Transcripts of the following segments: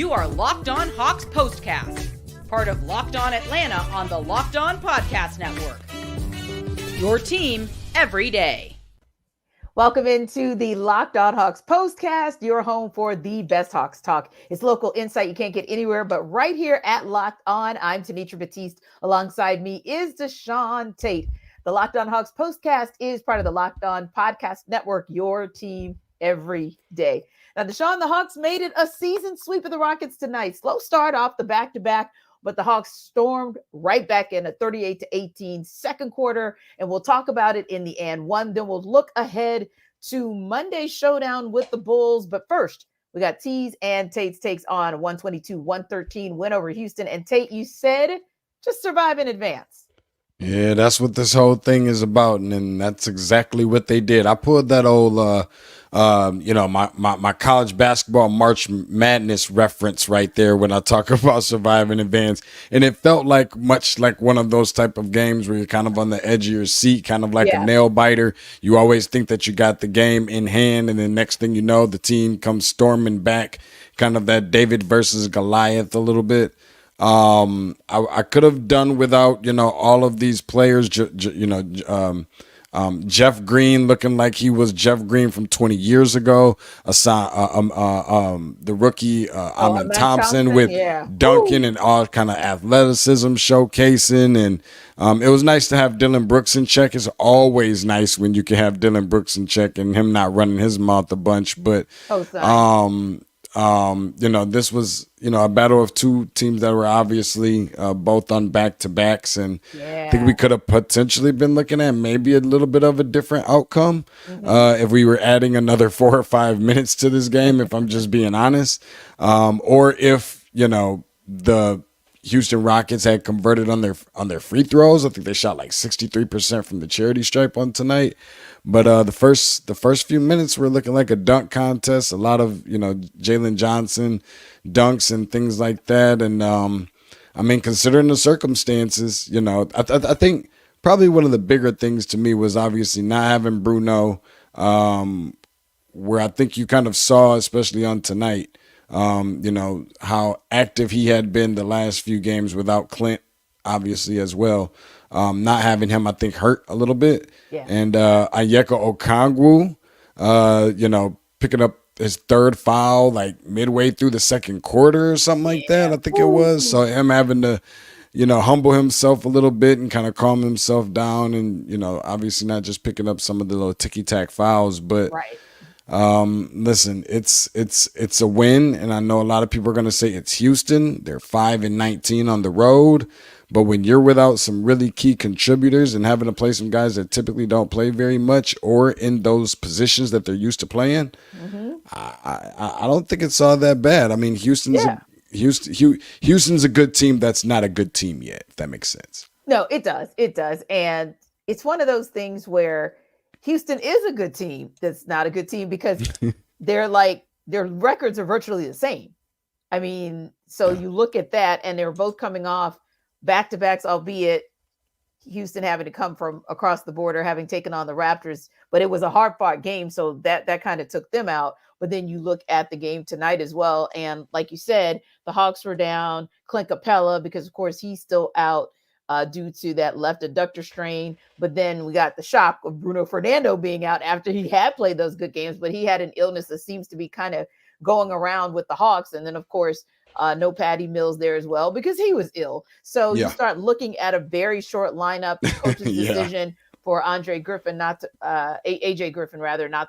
You are Locked On Hawks POSTCAST, part of Locked On Atlanta on the Locked On Podcast Network. Your team every day. Welcome into the Locked On Hawks POSTCAST, your home for the best Hawks talk. It's local insight you can't get anywhere but right here at Locked On. I'm Tenitra, Batiste. Alongside me is DeShaun, Tate. The Locked On Hawks POSTCAST is part of the Locked On Podcast Network, your team every day. Now, DeShaun, the Hawks made it a season sweep of the Rockets tonight. Slow start off the back-to-back, but the Hawks stormed right back in a 38-18 second quarter, and we'll talk about it in the and one. Then we'll look ahead to Monday's showdown with the Bulls. But first, we got T's and Tate's takes on a 122-113 win over Houston. And Tate, you said just survive in advance. Yeah, that's what this whole thing is about, and that's exactly what they did. I pulled that old, my college basketball March Madness reference right there when I talk about surviving in advance, and it felt like much like one of those type of games where you're kind of on the edge of your seat, kind of like a nail biter. You always think that you got the game in hand, and then next thing you know, the team comes storming back, kind of that David versus Goliath a little bit. I could have done without, all of these players, Jeff Green looking like he was Jeff Green from 20 years ago. The rookie, Amen Thompson with Duncan and all kind of athleticism showcasing. And, it was nice to have Dylan Brooks in check. It's always nice when you can have Dylan Brooks in check and him not running his mouth a bunch, but, this was, a battle of two teams that were obviously both on back-to-backs, and I think we could have potentially been looking at maybe a little bit of a different outcome if we were adding another 4 or 5 minutes to this game, if I'm just being honest, or if, the Houston Rockets had converted on their free throws. I think they shot like 63% from the charity stripe on tonight. But the first few minutes were looking like a dunk contest. A lot of Jalen Johnson dunks and things like that. And considering the circumstances, I think probably one of the bigger things to me was obviously not having Bruno, where I think you kind of saw, especially on tonight, how active he had been the last few games without Clint, obviously, as well. Not having him, I think, hurt a little bit. Yeah. And Onyeka Okongwu, picking up his third foul like midway through the second quarter or something like that, I think it was. So him having to, humble himself a little bit and kind of calm himself down and, obviously not just picking up some of the little ticky-tack fouls, but listen, it's a win, and I know a lot of people are going to say it's Houston. They're 5-19 on the road, but when you're without some really key contributors and having to play some guys that typically don't play very much or in those positions that they're used to playing, I don't think it's all that bad. I mean, Houston's a good team that's not a good team yet, if that makes sense. No, it does. It does. And it's one of those things where Houston is a good team that's not a good team because their records are virtually the same. I mean, so you look at that and they're both coming off back-to-backs, albeit Houston having to come from across the border, having taken on the Raptors, but it was a hard-fought game, so that kind of took them out. But then you look at the game tonight as well, and like you said, the Hawks were down Clint Capella because, of course, he's still out due to that left adductor strain. But then we got the shock of Bruno Fernando being out after he had played those good games, but he had an illness that seems to be kind of going around with the Hawks. And then, of course, no Patty Mills there as well because he was ill. So you start looking at a very short lineup, the coach's decision for AJ Griffin not to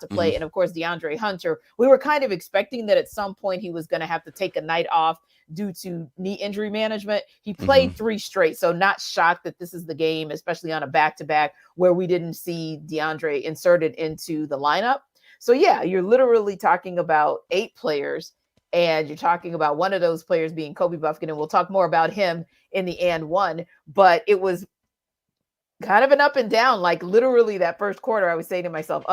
play. And of course, DeAndre Hunter, we were kind of expecting that at some point he was going to have to take a night off due to knee injury management. He played 3 straight. So not shocked that this is the game, especially on a back-to-back where we didn't see DeAndre inserted into the lineup. So yeah, you're literally talking about 8 players, and you're talking about one of those players being Kobe Buffkin, and we'll talk more about him in the and one. But it was kind of an up and down. Like literally that first quarter, I was saying to myself,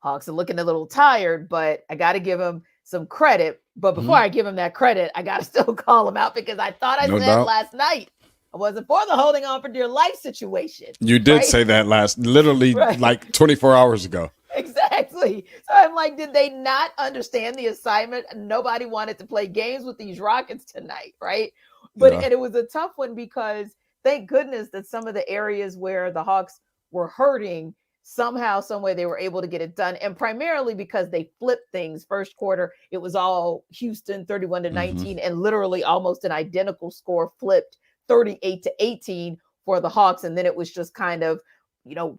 Hawks are looking a little tired, but I got to give them some credit. But before I give him that credit, I got to still call him out because I thought I said last night I wasn't for the holding on for dear life situation. You did say that literally like 24 hours ago. Exactly. So I'm like, did they not understand the assignment? Nobody wanted to play games with these Rockets tonight, right? But Yeah. and it was a tough one because thank goodness that some of the areas where the Hawks were hurting, somehow, some way they were able to get it done. And primarily because they flipped things. First quarter, it was all Houston 31-19, and literally almost an identical score flipped 38-18 for the Hawks. And then it was just kind of,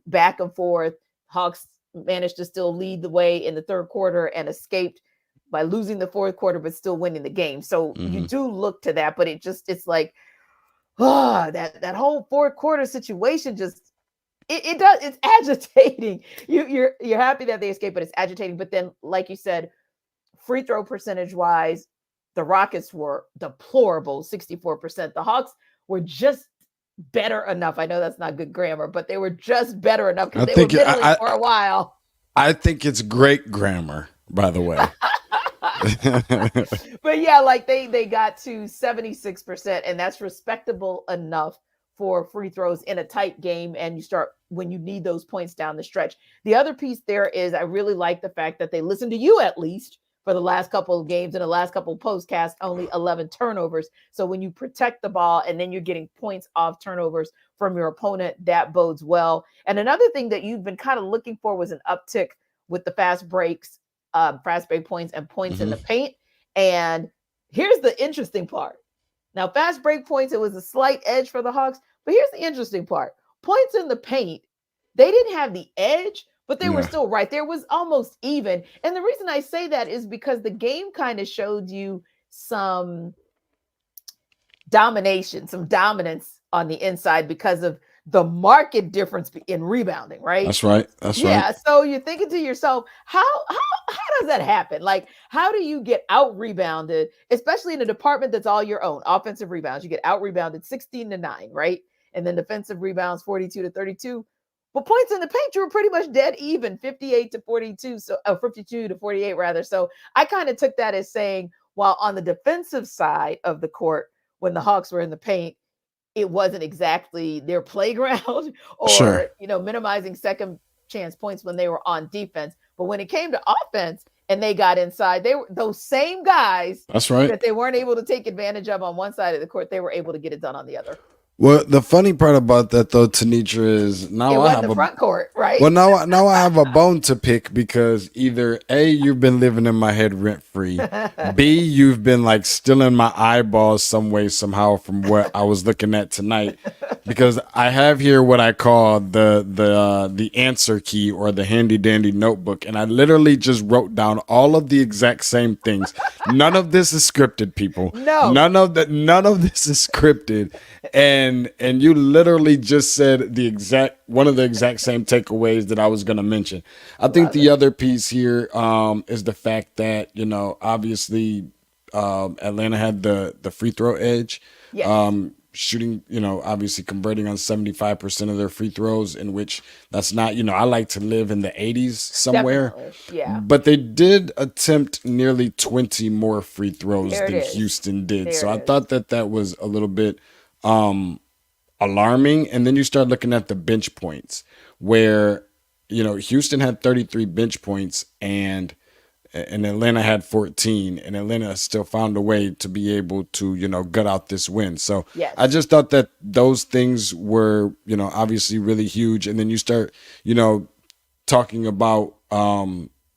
back and forth. Hawks managed to still lead the way in the third quarter and escaped by losing the fourth quarter, but still winning the game. So you do look to that, but it's like, that whole fourth quarter situation just, it's agitating. You're happy that they escaped, but it's agitating. But then, like you said, free throw percentage wise, the Rockets were deplorable, 64%. The Hawks were just better enough. I know that's not good grammar, but they were just better enough because they were middling for a while. I think it's great grammar, by the way. But yeah, like they got to 76%, and that's respectable enough for free throws in a tight game. And you start when you need those points down the stretch. The other piece there is I really like the fact that they listened to you at least for the last couple of games and the last couple of postcasts, only 11 turnovers. So when you protect the ball and then you're getting points off turnovers from your opponent, that bodes well. And another thing that you've been kind of looking for was an uptick with the fast break points and points in the paint. And here's the interesting part. Now, fast break points, it was a slight edge for the Hawks, but here's the interesting part. Points in the paint, they didn't have the edge, but they were still right. There was almost even. And the reason I say that is because the game kind of showed you some dominance on the inside because of the market difference in rebounding, right? That's right. Right. Yeah. So you're thinking to yourself, how does that happen? Like, how do you get out rebounded, especially in a department that's all your own? Offensive rebounds, you get out rebounded 16-9, right? And then defensive rebounds 42-32. But points in the paint, you were pretty much dead even, 58-42, so 52-48 rather. So I kind of took that as saying, while on the defensive side of the court, when the Hawks were in the paint, it wasn't exactly their playground or, minimizing second chance points when they were on defense. But when it came to offense and they got inside, they were those same guys. That's right. That they weren't able to take advantage of on one side of the court, they were able to get it done on the other. Well, the funny part about that though, Tenitra, is now I have the front court, right? Well, now I have a bone to pick because either A, you've been living in my head rent free, B, you've been like still in my eyeballs some way somehow from what I was looking at tonight, because I have here what I call the answer key or the handy dandy notebook, and I literally just wrote down all of the exact same things. None of this is scripted, people. No, none of this is scripted. And you literally just said one of the exact same takeaways that I was going to mention. I think the other piece here is the fact that, obviously Atlanta had the free throw edge. Yes. Shooting, obviously converting on 75% of their free throws, in which that's not, I like to live in the 80s somewhere. Definitely. Yeah. But they did attempt nearly 20 more free throws than Houston did. So I thought that was a little bit alarming. And then you start looking at the bench points where, Houston had 33 bench points and Atlanta had 14, and Atlanta still found a way to be able to, gut out this win. So I just thought that those things were, obviously really huge. And then you start, talking about,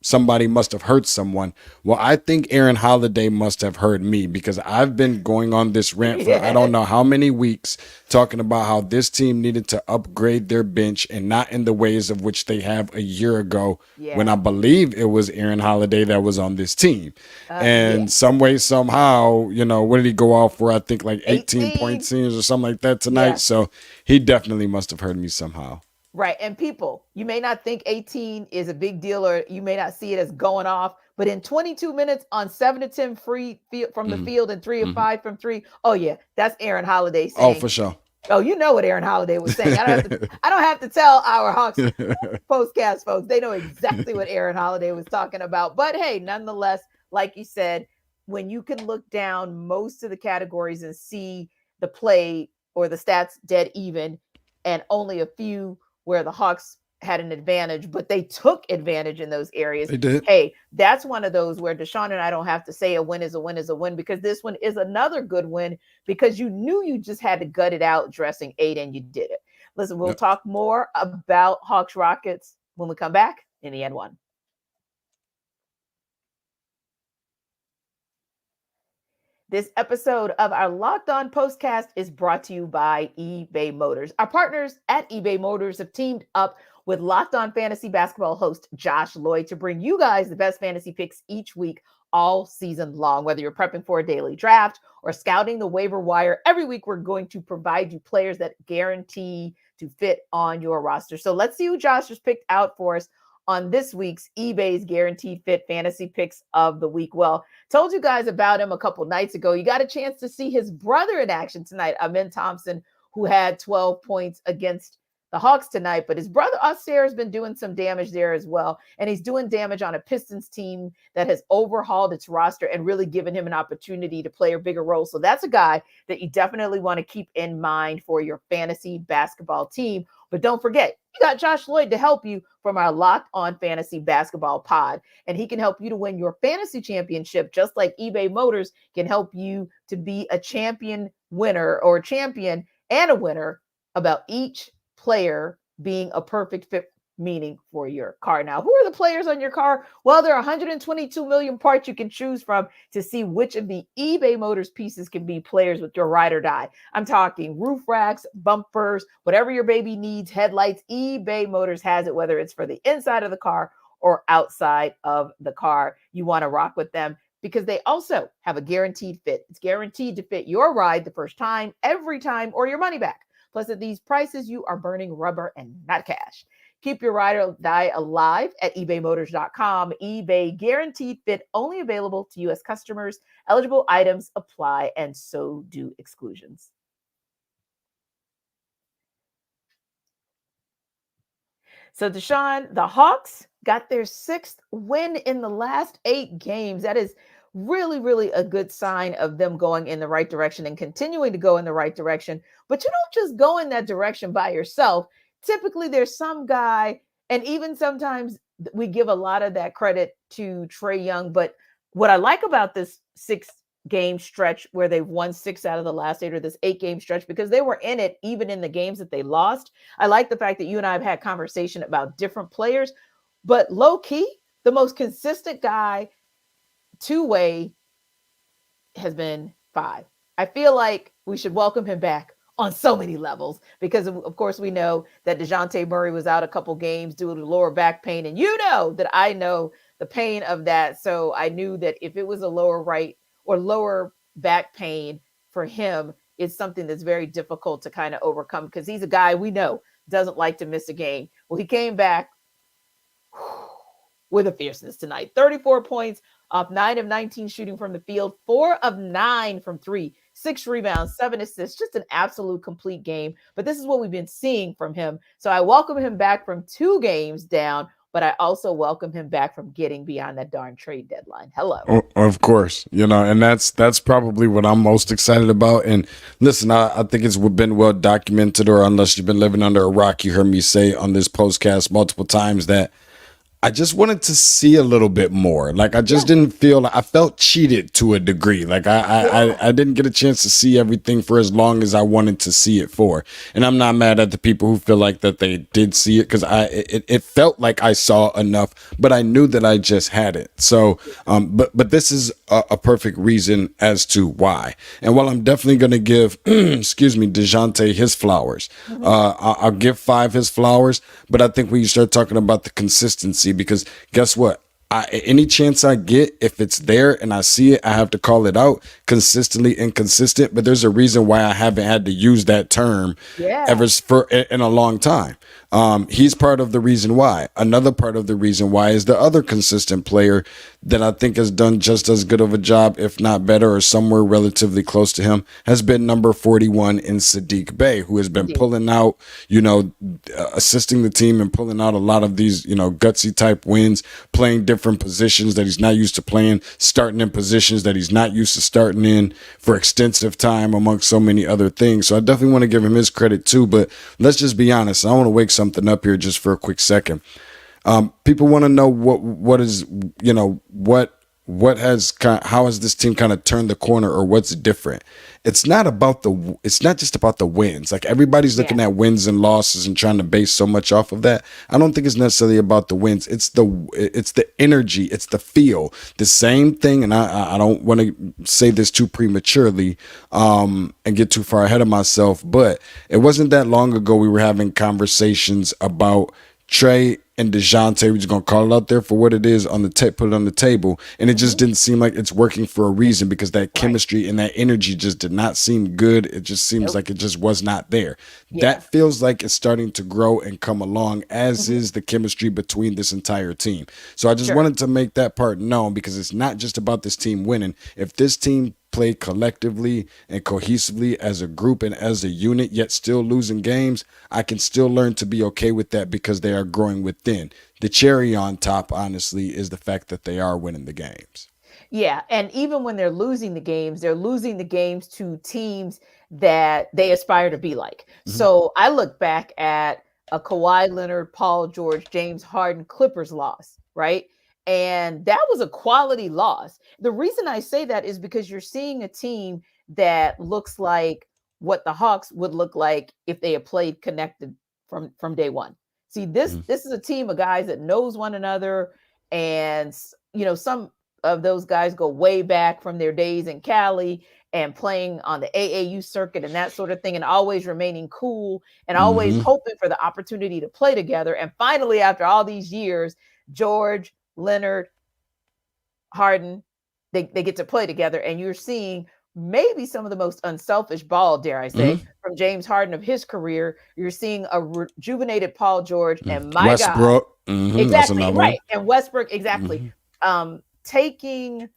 somebody must have hurt someone. Well, I think Aaron Holiday must have heard me, because I've been going on this rant for I don't know how many weeks talking about how this team needed to upgrade their bench and not in the ways of which they have a year ago when I believe it was Aaron Holiday that was on this team. And some way, somehow, what did he go off for? I think like 18 points or something like that tonight. So he definitely must have heard me somehow. Right. And people, you may not think 18 is a big deal, or you may not see it as going off, but in 22 minutes on 7-10 free from the field and 3 of 5 from 3. Oh yeah. That's Aaron Holiday saying. Oh, for sure. Oh, you know what Aaron Holiday was saying. I don't have to tell our Hawks postcast folks. They know exactly what Aaron Holiday was talking about. But hey, nonetheless, like you said, when you can look down most of the categories and see the play or the stats dead even, and only a few where the Hawks had an advantage, but they took advantage in those areas. They did. Hey, that's one of those where DeShaun and I don't have to say a win is a win is a win, because this one is another good win because you knew you just had to gut it out dressing 8 and you did it. Listen, we'll talk more about Hawks Rockets when we come back in the N1. This episode of our Locked On Postcast is brought to you by eBay Motors. Our partners at eBay Motors have teamed up with Locked On Fantasy Basketball host Josh Lloyd to bring you guys the best fantasy picks each week, all season long. Whether you're prepping for a daily draft or scouting the waiver wire, every week we're going to provide you players that guarantee to fit on your roster. So let's see who Josh has picked out for us on this week's eBay's Guaranteed Fit Fantasy Picks of the Week. Well, told you guys about him a couple nights ago. You got a chance to see his brother in action tonight, Amin Thompson, who had 12 points against the Hawks tonight, but his brother Austere has been doing some damage there as well. And he's doing damage on a Pistons team that has overhauled its roster and really given him an opportunity to play a bigger role. So that's a guy that you definitely want to keep in mind for your fantasy basketball team. But don't forget, you got Josh Lloyd to help you from our Locked On Fantasy Basketball pod. And he can help you to win your fantasy championship, just like eBay Motors can help you to be a champion winner or a champion and a winner about each player being a perfect fit, meaning for your car. Now, who are the players on your car? Well, there are 122 million parts you can choose from to see which of the eBay Motors pieces can be players with your ride or die. I'm talking roof racks, bumpers, whatever your baby needs, headlights. eBay Motors has it, whether it's for the inside of the car or outside of the car. You want to rock with them because they also have a guaranteed fit. It's guaranteed to fit your ride the first time, every time, or your money back. Plus, at these prices, you are burning rubber and not cash. Keep your ride or die alive at ebaymotors.com. eBay Guaranteed Fit, only available to U.S. customers. Eligible items apply, and so do exclusions. So, DeShaun, the Hawks got their 6th win in the last 8 games. That is really, really a good sign of them going in the right direction and continuing to go in the right direction. But you don't just go in that direction by yourself. Typically, there's some guy, and even sometimes we give a lot of that credit to Trae Young. But what I like about this 6-game stretch where they've won 6 out of the last 8, or this 8-game stretch, because they were in it even in the games that they lost. I like the fact that you and I have had conversation about different players, but low key, the most consistent guy two-way has been 5. I feel like we should welcome him back on so many levels because, of course, we know that Dejounte Murray was out a couple games due to lower back pain. And you know that I know the pain of that. So I knew that if it was a lower right or lower back pain for him, it's something that's very difficult to kind of overcome because he's a guy we know doesn't like to miss a game. Well, he came back with a fierceness tonight. 34 points off 9 of 19 shooting from the field, 4 of 9 from 3, 6 rebounds, 7 assists, just an absolute complete game. But this is what we've been seeing from him. So I welcome him back from 2 games down, but I also welcome him back from getting beyond that darn trade deadline. Hello. Of course, and that's probably what I'm most excited about. And listen, I think it's been well documented, or unless you've been living under a rock, you heard me say on this postcast multiple times that I just wanted to see a little bit more. Like I just didn't feel I felt cheated to a degree. Like I didn't get a chance to see everything for as long as I wanted to see it for. And I'm not mad at the people who feel like that they did see it because it felt like I saw enough, but I knew that I just hadn't. So, but this is a perfect reason as to why. And while I'm definitely going to give, Dejounte his flowers, I'll give 5 his flowers. But I think when you start talking about the consistency, because guess what? Any chance I get, if it's there and I see it, I have to call it out. Consistently inconsistent, but there's a reason why I haven't had to use that term in a long time. He's part of the reason why. Another part of the reason why is the other consistent player that I think has done just as good of a job, if not better, or somewhere relatively close to him, has been number 41 in Saddiq Bey, who has been pulling out, assisting the team and pulling out a lot of these, gutsy type wins, playing different positions that he's not used to playing, starting in positions that he's not used to starting in for extensive time, amongst so many other things. So I definitely want to give him his credit too, but let's just be honest. I don't want to wake something up here just for a quick second. People want to know what is, you know, how has this team kind of turned the corner, or what's different? It's not just about the wins. Like, everybody's looking at wins and losses and trying to base so much off of that. I don't think it's necessarily about the wins. It's the energy. It's the feel. The same thing. And I don't want to say this too prematurely, and get too far ahead of myself, but it wasn't that long ago we were having conversations about Trey and Dejounte. We're just gonna call it out there for what it is, put it on the table, and it just didn't seem like it's working for a reason, because that chemistry and that energy just did not seem good. It just seems like it just was not there. That feels like it's starting to grow and come along, as is the chemistry between this entire team. So I just wanted to make that part known, because it's not just about this team winning. If this team play collectively and cohesively as a group and as a unit, yet still losing games, I can still learn to be okay with that, because they are growing within. The cherry on top, honestly, is the fact that they are winning the games. Yeah, and even when they're losing the games to teams that they aspire to be like. So I look back at a Kawhi Leonard, Paul George, James Harden Clippers loss, right? And that was a quality loss. The reason I say that is because you're seeing a team that looks like what the Hawks would look like if they had played connected from day one. See, this is a team of guys that knows one another, and you know, some of those guys go way back from their days in Cali and playing on the AAU circuit and that sort of thing, and always remaining cool and always hoping for the opportunity to play together. And finally, after all these years, George, Leonard, Harden, they get to play together, and you're seeing maybe some of the most unselfish ball, dare I say, from James Harden of his career. You're seeing a rejuvenated Paul George and Westbrook. Exactly, right. And Westbrook, exactly. Taking,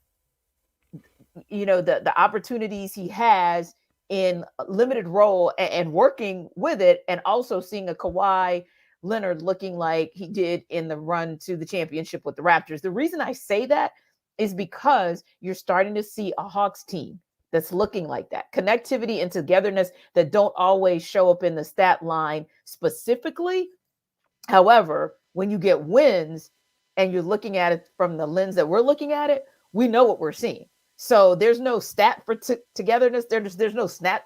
you know, the opportunities he has in a limited role and working with it, and also seeing a Kawhi Leonard looking like he did in the run to the championship with the Raptors. The reason I say that is because you're starting to see a Hawks team that's looking like that. Connectivity and togetherness that don't always show up in the stat line specifically. However, when you get wins and you're looking at it from the lens that we're looking at it, we know what we're seeing. So there's no stat for togetherness. There's no stat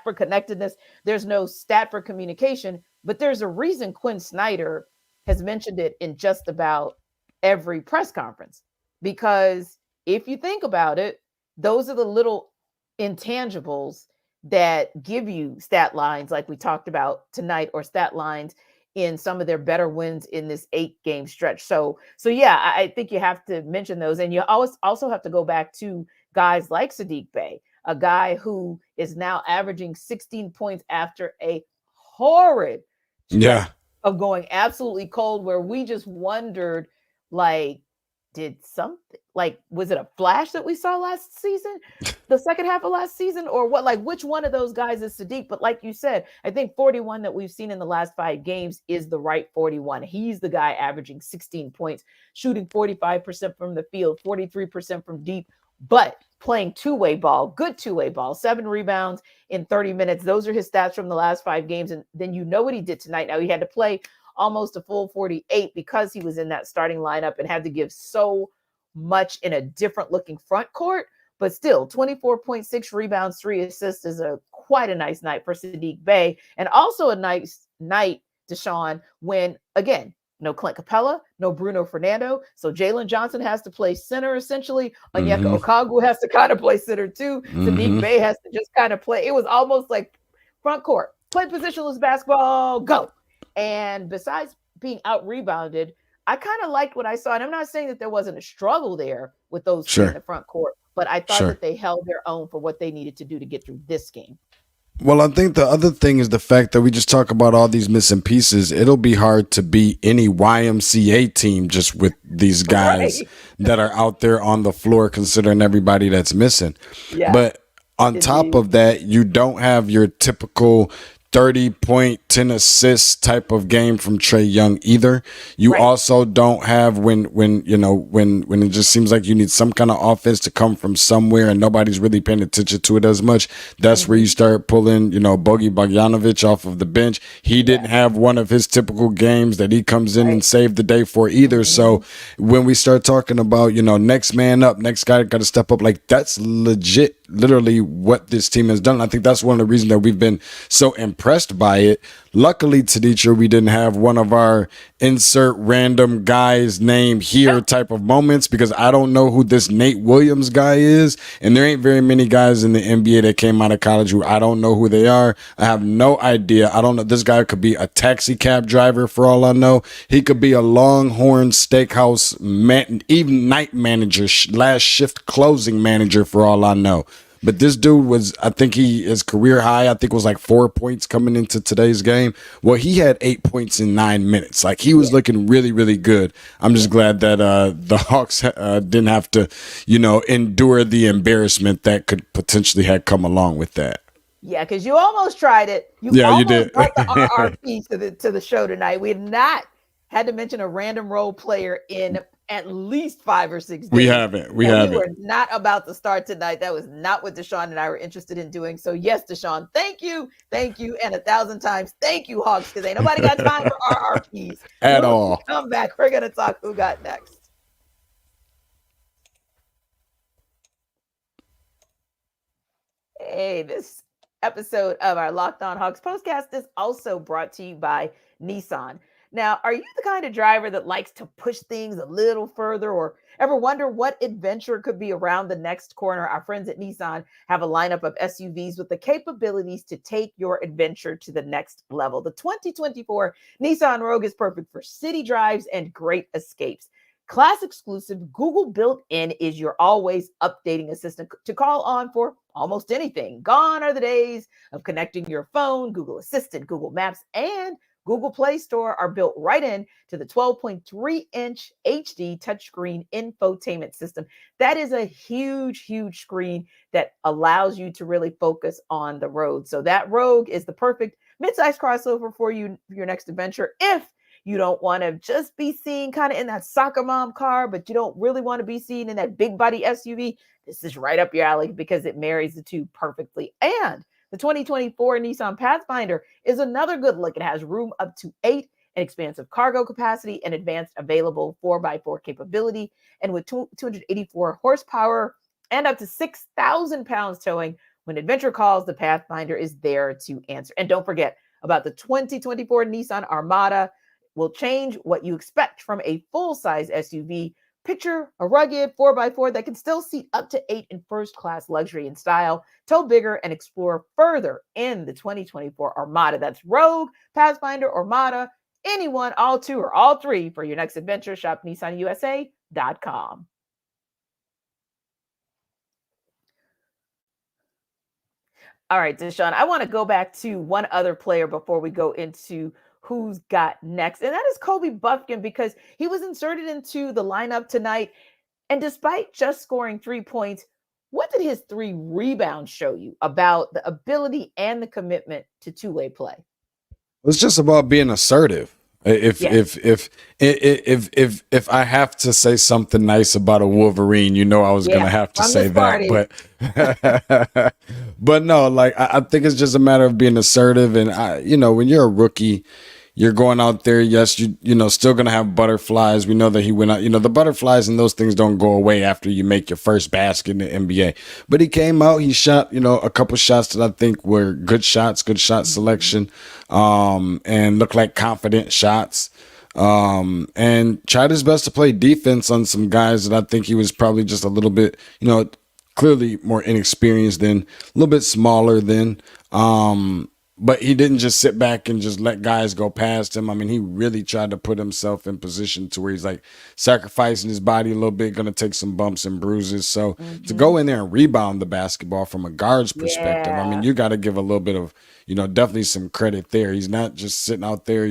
for connectedness. There's no stat for communication. But there's a reason Quinn Snyder has mentioned it in just about every press conference. Because if you think about it, those are the little intangibles that give you stat lines like we talked about tonight, or stat lines in some of their better wins in this 8-game stretch. So yeah, I think you have to mention those. And you also have to go back to guys like Saddiq Bey, a guy who is now averaging 16 points after a horrid of going absolutely cold, where we just wondered, like, did something, like, was it a flash that we saw last season, the second half of last season, or what? Like, which one of those guys is Saddiq? But like you said, I think 41 that we've seen in the last 5 games is the right 41. He's the guy averaging 16 points, shooting 45% from the field, 43% from deep, but playing two-way ball, good two-way ball, 7 rebounds in 30 minutes. Those are his stats from the last 5 games. And then you know what he did tonight. Now, he had to play almost a full 48 because he was in that starting lineup and had to give so much in a different looking front court, but still 24.6 rebounds, 3 assists is quite a nice night for Saddiq Bey. And also a nice night, DeShaun, when, again, no Clint Capella, no Bruno Fernando. So Jalen Johnson has to play center essentially. Onyeka Okongwu has to kind of play center too. Saddiq Bey has to just kind of play. It was almost like front court, play positionless basketball, go. And besides being out rebounded, I kind of liked what I saw. And I'm not saying that there wasn't a struggle there with those two in the front court, but I thought that they held their own for what they needed to do to get through this game. Well, I think the other thing is the fact that we just talk about all these missing pieces. It'll be hard to beat any YMCA team just with these guys that are out there on the floor, considering everybody that's missing. Yeah. But on top of that, you don't have your typical 30-point, 10 assist type of game from Trae Young either. You also don't have when it just seems like you need some kind of offense to come from somewhere and nobody's really paying attention to it as much. That's where you start pulling, Bogi Bogdanovic off of the bench. He didn't have one of his typical games that he comes in and saved the day for either. So when we start talking about, next man up, next guy got to step up, like that's legit, literally what this team has done. I think that's one of the reasons that we've been so impressed by it. Luckily, Tenitra, we didn't have one of our insert random guy's name here type of moments, because I don't know who this Nate Williams guy is. And there ain't very many guys in the NBA that came out of college who I don't know who they are. I have no idea. I don't know. This guy could be a taxi cab driver for all I know. He could be a Longhorn Steakhouse even night manager, last shift closing manager for all I know. But this dude was, I think his career high, I think was like 4 points coming into today's game. Well, he had 8 points in 9 minutes. Like he was looking really, really good. I'm just glad that the Hawks didn't have to, endure the embarrassment that could potentially have come along with that. Yeah, because you almost tried it. You did. Brought the RRP to the show tonight. We had not had to mention a random role player in at least 5 or 6 days. We haven't. We were not about to start tonight. That was not what DeShaun and I were interested in doing. So yes, DeShaun, thank you, and 1,000 times thank you, Hawks, because ain't nobody got time for RRPs at all. Come back. We're gonna talk who got next. Hey, this episode of our Locked On Hawks podcast is also brought to you by Nissan. Now, are you the kind of driver that likes to push things a little further, or ever wonder what adventure could be around the next corner? Our friends at Nissan have a lineup of SUVs with the capabilities to take your adventure to the next level. The 2024 Nissan Rogue is perfect for city drives and great escapes. Class exclusive Google built-in is your always updating assistant to call on for almost anything. Gone are the days of connecting your phone. Google Assistant, Google Maps, and Google Play Store are built right in to the 12.3-inch HD touchscreen infotainment system. That is a huge, huge screen that allows you to really focus on the road. So that Rogue is the perfect midsize crossover for you, your next adventure. If you don't want to just be seen kind of in that soccer mom car, but you don't really want to be seen in that big body SUV, this is right up your alley because it marries the two perfectly. And the 2024 Nissan Pathfinder is another good look. It has room up to 8, an expansive cargo capacity, and advanced available 4x4 capability. And with 284 horsepower and up to 6,000 pounds towing, when adventure calls, the Pathfinder is there to answer. And don't forget about the 2024 Nissan Armada. Will change what you expect from a full-size SUV. Picture a rugged 4x4 that can still seat up to 8 in first-class luxury and style. Tow bigger and explore further in the 2024 Armada. That's Rogue, Pathfinder, Armada, anyone, all 2 or all 3 for your next adventure. Shop NissanUSA.com. All right, DeShaun, I want to go back to one other player before we go into who's got next, and that is Kobe Buffkin, because he was inserted into the lineup tonight. And despite just scoring 3 points, what did his 3 rebounds show you about the ability and the commitment to two-way play? It's just about being assertive. If I have to say something nice about a Wolverine, I was gonna have to say that. But no, like I think it's just a matter of being assertive. And when you're a rookie, you're going out there. Yes, you still gonna have butterflies. We know that he went out. The butterflies and those things don't go away after you make your first basket in the NBA. But he came out. He shot a couple shots that I think were good shots, good shot selection, and looked like confident shots. And tried his best to play defense on some guys that I think he was probably just a little bit, clearly more inexperienced than, a little bit smaller than. But he didn't just sit back and just let guys go past him. I mean, he really tried to put himself in position to where he's like sacrificing his body a little bit, going to take some bumps and bruises. So to go in there and rebound the basketball from a guard's perspective, I mean, you got to give a little bit of, definitely some credit there. He's not just sitting out there,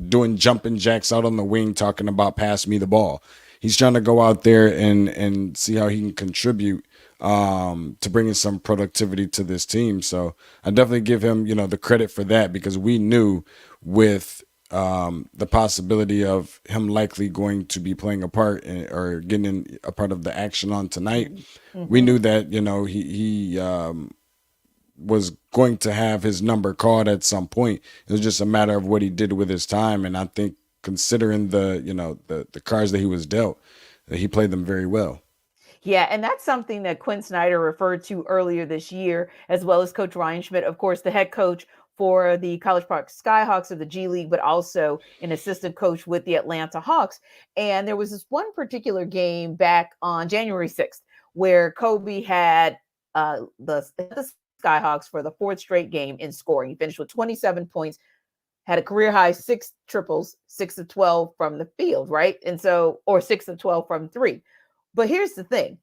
doing jumping jacks out on the wing, talking about pass me the ball. He's trying to go out there and see how he can contribute to bring in some productivity to this team. So I definitely give him, the credit for that, because we knew with the possibility of him likely going to be playing a part or getting a part of the action on tonight. We knew that, he was going to have his number called at some point. It was just a matter of what he did with his time. And I think considering the cards that he was dealt, he played them very well. Yeah, and that's something that Quinn Snyder referred to earlier this year, as well as Coach Ryan Schmidt, of course, the head coach for the College Park Skyhawks of the G League, but also an assistant coach with the Atlanta Hawks. And there was this one particular game back on January 6th where Kobe had the Skyhawks for the fourth straight game in scoring. He finished with 27 points, had a career high 6 triples, 6 of 12 from the field, right? And so, or 6 of 12 from 3. But here's the thing: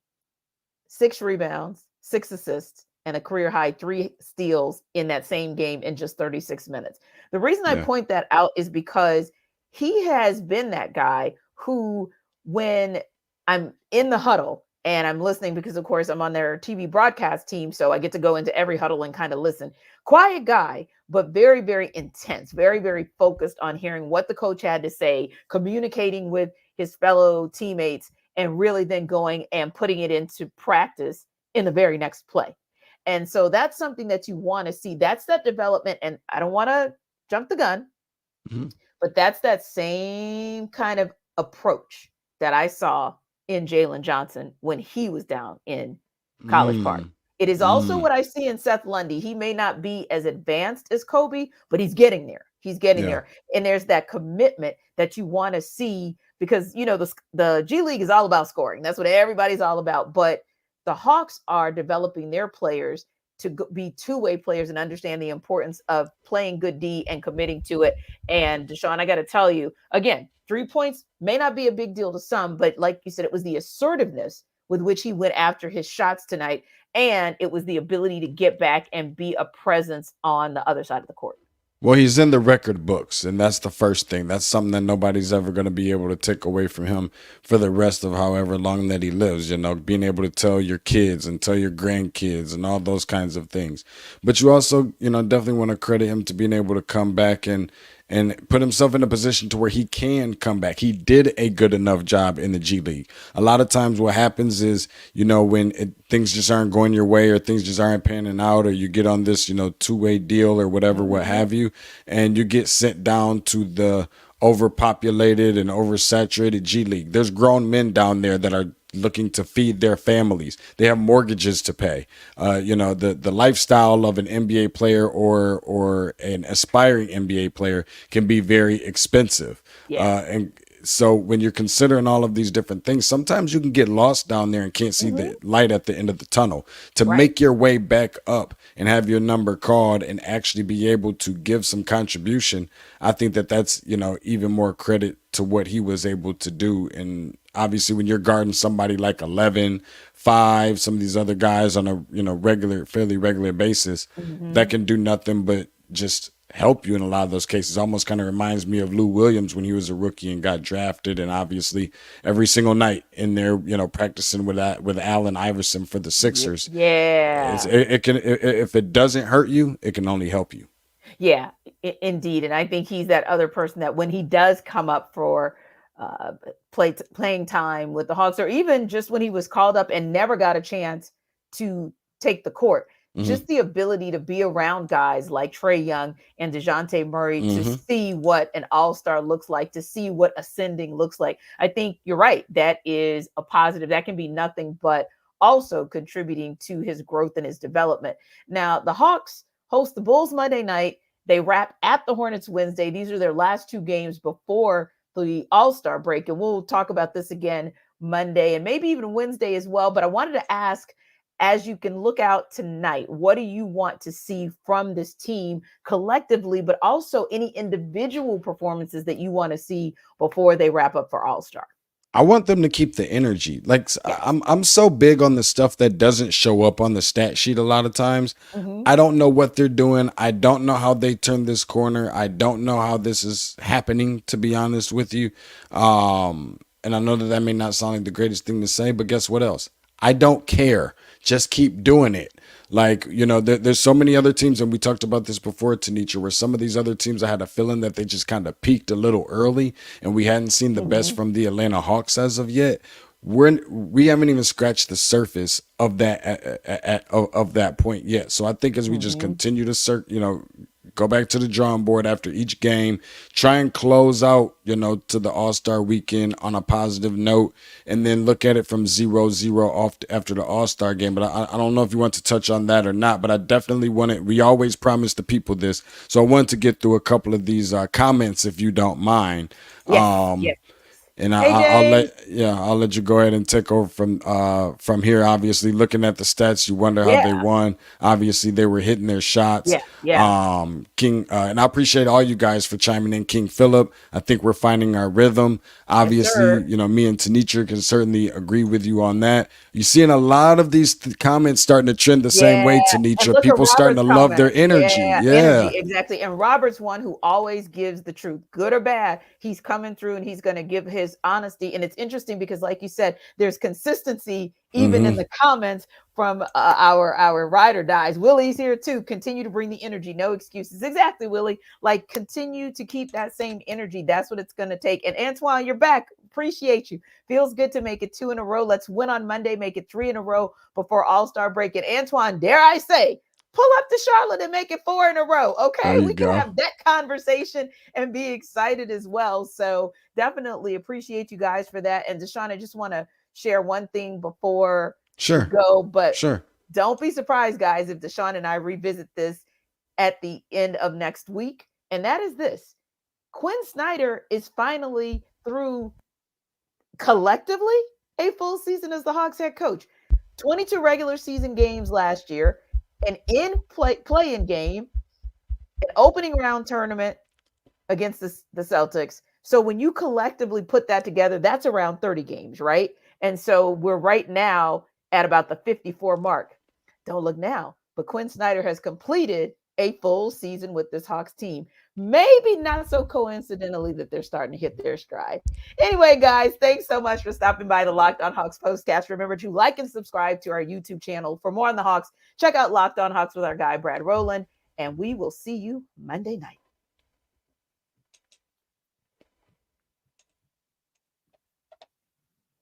6 rebounds, 6 assists, and a career high 3 steals in that same game in just 36 minutes. The reason I point that out is because he has been that guy who, when I'm in the huddle and I'm listening, because of course I'm on their TV broadcast team, so I get to go into every huddle and kind of listen. Quiet guy, but very, very intense, very, very focused on hearing what the coach had to say, communicating with his fellow teammates, and really then going and putting it into practice in the very next play. And so that's something that you want to see. That's that development. And I don't want to jump the gun, but that's that same kind of approach that I saw in Jalen Johnson when he was down in College Park. It is also what I see in Seth Lundy. He may not be as advanced as Kobe, but he's getting there. He's getting there. And there's that commitment that you want to see, because, the G League is all about scoring. That's what everybody's all about. But the Hawks are developing their players to be two-way players and understand the importance of playing good D and committing to it. And DeShaun, I got to tell you, again, 3 points may not be a big deal to some, but like you said, it was the assertiveness with which he went after his shots tonight. And it was the ability to get back and be a presence on the other side of the court. Well, he's in the record books, and that's the first thing. That's something that nobody's ever going to be able to take away from him for the rest of however long that he lives, being able to tell your kids and tell your grandkids and all those kinds of things. But you also, definitely want to credit him to being able to come back and put himself in a position to where he can come back. He did a good enough job in the G League. A lot of times what happens is, when things just aren't going your way, or things just aren't panning out, or you get on this, two-way deal or whatever, what have you, and you get sent down to the overpopulated and oversaturated G League. There's grown men down there that are looking to feed their families. They have mortgages to pay. The lifestyle of an NBA player or an aspiring NBA player can be very expensive. And so when you're considering all of these different things, sometimes you can get lost down there and can't see the light at the end of the tunnel. To make your way back up and have your number called and actually be able to give some contribution, I think that's, even more credit to what he was able to do. And obviously when you're guarding somebody like 11, 5, some of these other guys on a fairly regular basis, that can do nothing but just help you in a lot of those cases. Almost kind of reminds me of Lou Williams when he was a rookie and got drafted, and obviously every single night in there, practicing with Allen Iverson for the Sixers. It can, if it doesn't hurt you, it can only help you. Yeah, indeed. And I think he's that other person that when he does come up for playing time with the Hawks, or even just when he was called up and never got a chance to take the court, just the ability to be around guys like Trae Young and Dejounte Murray to see what an all-star looks like, to see what ascending looks like. I think you're right. That is a positive. That can be nothing but also contributing to his growth and his development. Now, the Hawks host the Bulls Monday night. They wrap at the Hornets Wednesday. These are their last 2 games before the All-Star break. And we'll talk about this again Monday and maybe even Wednesday as well. But I wanted to ask, as you can look out tonight, what do you want to see from this team collectively, but also any individual performances that you want to see before they wrap up for All-Star? I want them to keep the energy. I'm so big on the stuff that doesn't show up on the stat sheet a lot of times. I don't know what they're doing. I don't know how they turned this corner. I don't know how this is happening, to be honest with you. And I know that may not sound like the greatest thing to say, but guess what else? I don't care. just keep doing it. Like, you know, there's so many other teams, and we talked about this before, Tenitra, where some of these other teams, I had a feeling that they just kind of peaked a little early, and we hadn't seen the best from the Atlanta Hawks as of yet. We haven't even scratched the surface of that of that point yet. So I think as we just continue to go back to the drawing board after each game, try and close out, you know, to the All-Star weekend on a positive note, and then look at it from 0-0 off after the All-Star game. But I don't know if you want to touch on that or not, but I definitely we always promise the people this. So I wanted to get through a couple of these comments, if you don't mind. Yes. And I'll let you go ahead and take over from here. Obviously, looking at the stats, you wonder how they won. Obviously, they were hitting their shots. King, and I appreciate all you guys for chiming in. King Philip, I think we're finding our rhythm. Obviously, you know, me and Tenitra can certainly agree with you on that. You're seeing a lot of these comments starting to trend the same way, Tenitra. People starting to love their energy. Energy, exactly. And Robert's one who always gives the truth, good or bad. He's coming through and he's going to give his honesty. And it's interesting because, like you said, there's consistency even in the comments from our ride or dies. Willie's here too. Continue to bring the energy, no excuses. Exactly, Willie. Like, continue to keep that same energy. That's what it's going to take. And Antoine, you're back. Appreciate you. Feels good to make it 2 in a row. Let's win on Monday, make it 3 in a row before All-Star break. And Antoine, dare I say, pull up to Charlotte and make it 4 in a row. Okay, we can have that conversation and be excited as well. So definitely appreciate you guys for that. And DeShaun, I just want to share one thing before we go, but don't be surprised, guys, if DeShaun and I revisit this at the end of next week. And that is this: Quinn Snyder is finally through collectively a full season as the Hawks head coach. 22 regular season games last year, an play-in game, an opening round tournament against the Celtics. So when you collectively put that together, that's around 30 games, right? And so we're right now at about the 54 mark. Don't look now, but Quinn Snyder has completed a full season with this Hawks team. Maybe not so coincidentally that they're starting to hit their stride. Anyway, guys, thanks so much for stopping by the Locked On Hawks Postcast. Remember to like and subscribe to our YouTube channel. For more on the Hawks, check out Locked On Hawks with our guy, Brad Rowland, and we will see you Monday night.